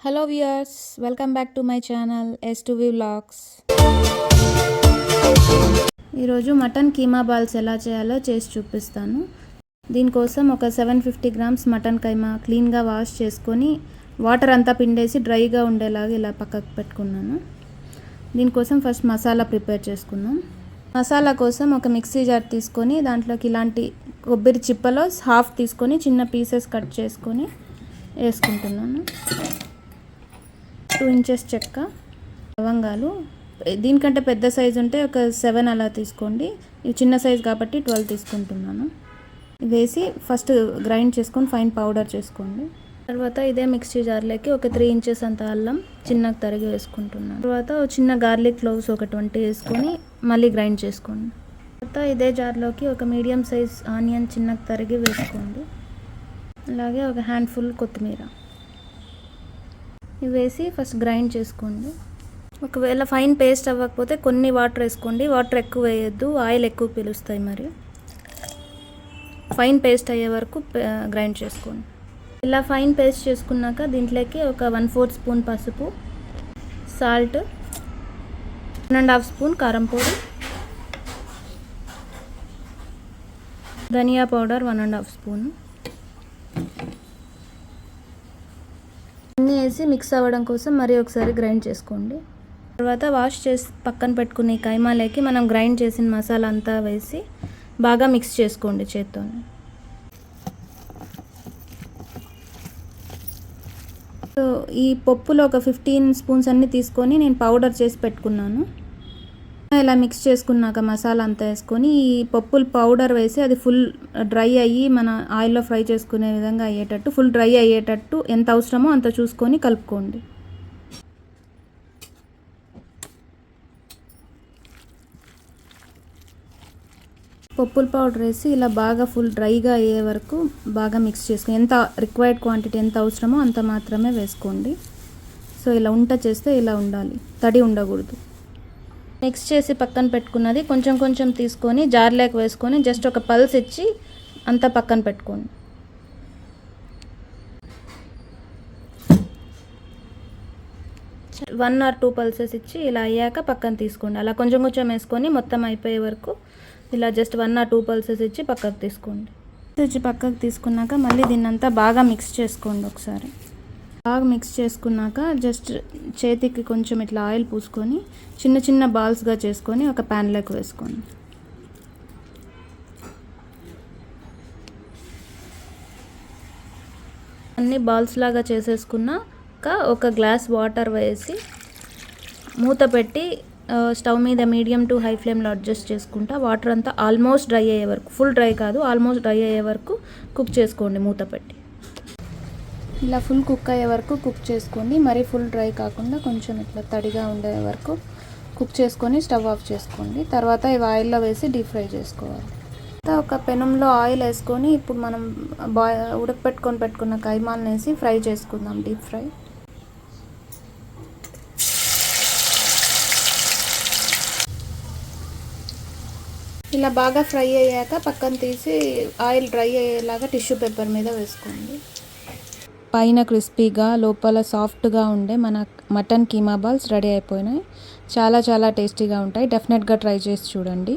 Hello viewers, welcome back to my channel S2V vlogs. ఈరోజు mutton keema balls ఎలా చేయాలో చేసి చూపిస్తాను. దీనికోసం ఒక 750 గ్రామ్స్ మటన్ కైమా క్లీన్గా వాష్ చేసుకొని వాటర్ అంతా పిండేసి డ్రైగా ఉండేలాగా ఇలా పక్కకు పెట్టుకున్నాను. దీనికోసం ఫస్ట్ మసాలా ప్రిపేర్ చేసుకుందాం. మసాలా కోసం ఒక మిక్సీ జార్ తీసుకొని దాంట్లోకి ఇలాంటి కొబ్బరి చిప్పలో హాఫ్ తీసుకొని చిన్న పీసెస్ కట్ చేసుకొని వేసుకుంటున్నాను. 2 ఇంచెస్ చెక్క, లవంగాలు, దీనికంటే పెద్ద సైజు ఉంటే ఒక 7 అలా తీసుకోండి. ఇవి చిన్న సైజు కాబట్టి 12 తీసుకుంటున్నాను. వేసి ఫస్ట్ గ్రైండ్ చేసుకొని ఫైన్ పౌడర్ చేసుకోండి. తర్వాత ఇదే మిక్సీ జార్లోకి ఒక 3 ఇంచెస్ అంత అల్లం చిన్నగా తరిగి వేసుకుంటున్నాను. తర్వాత చిన్న గార్లిక్ క్లోవ్స్ ఒక 20 వేసుకొని మళ్ళీ గ్రైండ్ చేసుకోండి. తర్వాత ఇదే జార్లోకి ఒక మీడియం సైజ్ ఆనియన్ చిన్నగా తరిగి వేసుకోండి. అలాగే ఒక హ్యాండ్ఫుల్ కొత్తిమీర ఇవి వేసి ఫస్ట్ గ్రైండ్ చేసుకోండి. ఒకవేళ ఫైన్ పేస్ట్ అవ్వకపోతే కొన్ని వాటర్ వేసుకోండి. వాటర్ ఎక్కువ వేయొద్దు, ఆయిల్ ఎక్కువ పీలుస్తాయి. మరి ఫైన్ పేస్ట్ అయ్యే వరకు గ్రైండ్ చేసుకోండి. ఇలా ఫైన్ పేస్ట్ చేసుకున్నాక దీంట్లోకి ఒక 1/4 స్పూన్ పసుపు, సాల్ట్, 1.5 స్పూన్ కారం పొడి, ధనియా పౌడర్ 1.5 స్పూన్ అన్నీ వేసి మిక్స్ అవ్వడం కోసం మరి ఒకసారి గ్రైండ్ చేసుకోండి. తర్వాత వాష్ చేసి పక్కన పెట్టుకునే కైమాలోకి మనం గ్రైండ్ చేసిన మసాలా అంతా వేసి బాగా మిక్స్ చేసుకోండి చేత్తో. సో ఈ పప్పులో ఒక 15 స్పూన్స్ అన్నీ తీసుకొని నేను పౌడర్ చేసి పెట్టుకున్నాను. ఇలా మిక్స్ చేసుకున్నాక మసాలా అంతా వేసుకొని ఈ పప్పుల పౌడర్ వేసి అది ఫుల్ డ్రై అయ్యి మన ఆయిల్లో ఫ్రై చేసుకునే విధంగా అయ్యేటట్టు, ఫుల్ డ్రై అయ్యేటట్టు ఎంత అవసరమో అంత చూసుకొని కలుపుకోండి. పప్పుల పౌడర్ వేసి ఇలా బాగా ఫుల్ డ్రైగా అయ్యే వరకు బాగా మిక్స్ చేసుకొని ఎంత రిక్వైర్డ్ క్వాంటిటీ ఎంత అవసరమో అంత మాత్రమే వేసుకోండి. సో ఇలా ఉంట చేస్తే ఇలా ఉండాలి, తడి ఉండకూడదు. మిక్స్ చేసి పక్కన పెట్టుకున్నది కొంచెం కొంచెం తీసుకొని జార్లోకి వేసుకొని జస్ట్ ఒక పల్స్ ఇచ్చి అంతా పక్కన పెట్టుకోండి. వన్ ఆర్ 2 పల్సెస్ ఇచ్చి ఇలా అయ్యాక పక్కన తీసుకోండి. అలా కొంచెం కొంచెం వేసుకొని మొత్తం అయిపోయే వరకు ఇలా జస్ట్ 1 ఆర్ 2 పల్సెస్ ఇచ్చి పక్కకు తీసుకోండి. పక్కకు తీసుకున్నాక మళ్ళీ దీన్నంతా బాగా మిక్స్ చేసుకోండి. ఒకసారి బాగా మిక్స్ చేసుకున్నాక జస్ట్ చేతికి కొంచెం ఇట్లా ఆయిల్ పూసుకొని చిన్న చిన్న బాల్స్గా చేసుకొని ఒక ప్యాన్లోకి వేసుకోండి. అన్ని బాల్స్ లాగా చేసేసుకున్నాక ఒక గ్లాస్ వాటర్ వేసి మూత పెట్టి స్టవ్ మీద మీడియం టు హై ఫ్లేమ్లో అడ్జస్ట్ చేసుకుంటా వాటర్ అంతా ఆల్మోస్ట్ డ్రై అయ్యే వరకు, ఫుల్ డ్రై కాదు ఆల్మోస్ట్ డ్రై అయ్యే వరకు కుక్ చేసుకోండి మూత పెట్టి. ఇలా ఫుల్ కుక్ అయ్యే వరకు కుక్ చేసుకోండి. మరీ ఫుల్ డ్రై కాకుండా కొంచెం ఇట్లా తడిగా ఉండే వరకు కుక్ చేసుకొని స్టవ్ ఆఫ్ చేసుకోండి. తర్వాత ఇవి ఆయిల్లో వేసి డీప్ ఫ్రై చేసుకోవాలి. ఒక పెనంలో ఆయిల్ వేసుకొని ఇప్పుడు మనం పెట్టుకున్న కైమాలను వేసి ఫ్రై చేసుకుందాం, డీప్ ఫ్రై. ఇలా బాగా ఫ్రై అయ్యాక పక్కన తీసి ఆయిల్ డ్రై అయ్యేలాగా టిష్యూ పేపర్ మీద వేసుకోండి. పైన క్రిస్పీగా లోపల సాఫ్ట్గా ఉండే మన మటన్ కీమా బాల్స్ రెడీ అయిపోయినాయి. చాలా చాలా టేస్టీగా ఉంటాయి. డెఫినెట్గా ట్రై చేసి చూడండి.